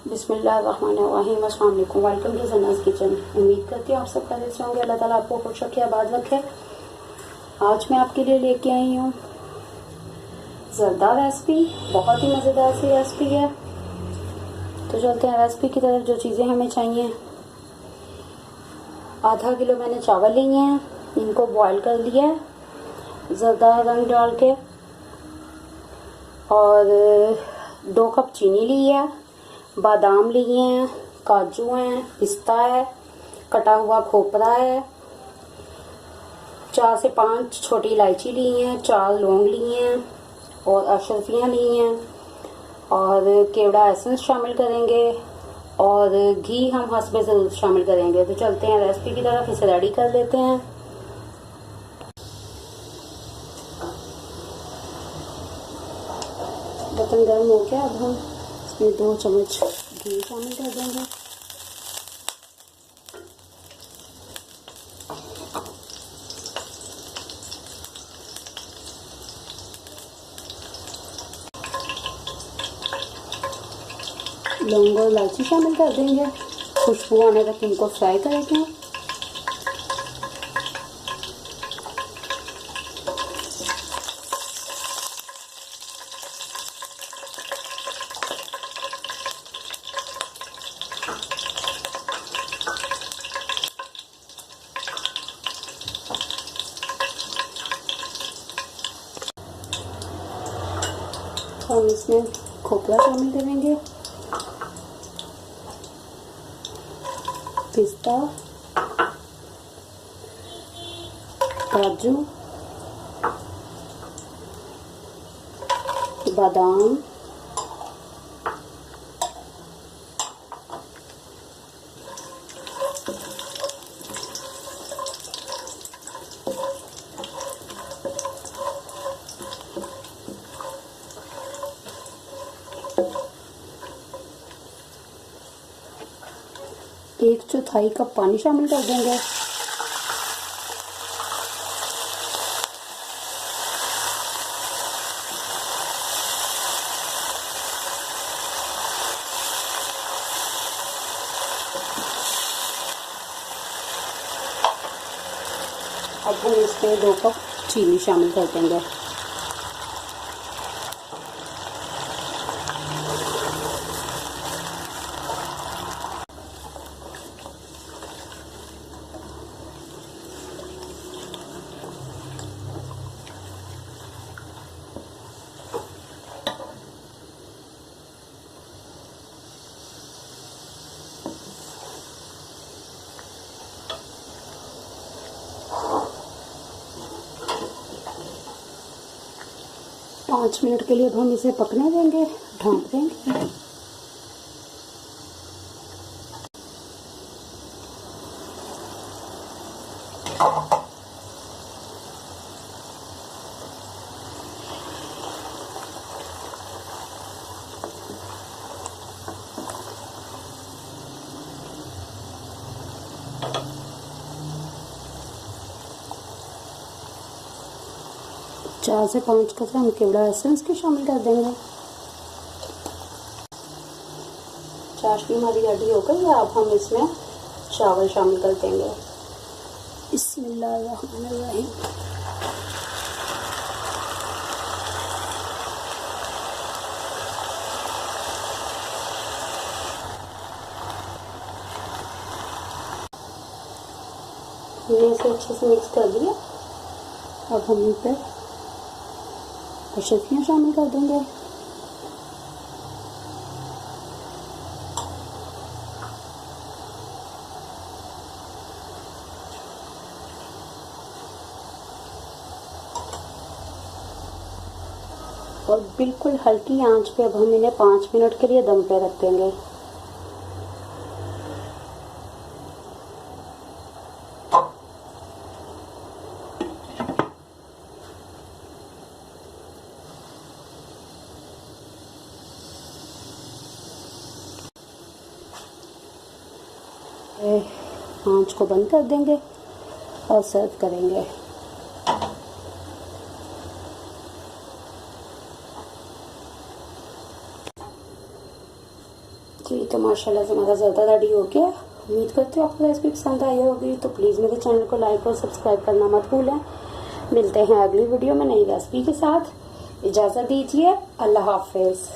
बिस्मिल्लाहिर्रहमानिर्रहीम। अस्सलाम वालेकुम। Welcome to Zanaz kitchen. उम्मीद करती हूँ आप सब खैरियत से होंगे। अल्लाह ताला आपको खुश रखे, आबाद रखे। आज मैं आपके लिए लेके आई हूँ ज़रदा रेसिपी। बहुत ही मज़ेदार सी रेसिपी है। तो चलते हैं रेसिपी की तरफ। जो चीज़ें हमें चाहिए, आधा किलो मैंने चावल लिए हैं, इनको बॉईल कर लिया है ज़रदा रंग डाल के, और 2 कप चीनी ली है, बादाम लिए हैं, काजू हैं, पिस्ता है, कटा हुआ खोपरा है, 4 से 5 छोटी इलायची ली हैं, 4 लौंग लिए हैं और अशरफियाँ ली हैं, और केवड़ा एसेंस शामिल करेंगे, और घी हम हस्बे ज़रूर शामिल करेंगे। तो चलते हैं रेसिपी की तरफ, इसे रेडी कर लेते हैं। बर्तन गर्म हो गया। अब हम इसमें 2 चम्मच घी शामिल कर देंगे। लौंग और इलायची शामिल कर देंगे। खुशबू आने तक इनको फ्राई करेंगे। हम इसमें खोपरा शामिल करेंगे, पिस्ता, काजू, बादाम, एक चौथाई कप पानी शामिल कर देंगे। अब हम इसमें 2 कप चीनी शामिल कर देंगे। पाँच मिनट के लिए अब हम इसे पकने देंगे, ढाँप देंगे। चार से 5 कतरे हम केवड़ा एसेंस के शामिल कर देंगे। चाशनी हमारी रेडी हो गई है। अब हम इसमें चावल शामिल कर देंगे। बिस्मिल्लाहिर्रहमानिर्रहीम। हमने इसे अच्छे से मिक्स कर दिया। अब हम इन पर अशरफियाँ शामिल कर देंगे। और बिल्कुल हल्की आंच पे अब हम इन्हें 5 मिनट के लिए दम पे रख देंगे। आंच को बंद कर देंगे और सर्व करेंगे। जी तो माशाल्लाह से हमारा ज़्यादा रेडी हो गया। उम्मीद करती हूँ आपको रेसिपी पसंद आई होगी। तो प्लीज़ मेरे चैनल को लाइक और सब्सक्राइब करना मत भूलें। मिलते हैं अगली वीडियो में नई रेसिपी के साथ। इजाज़त दीजिए। अल्लाह हाफिज़।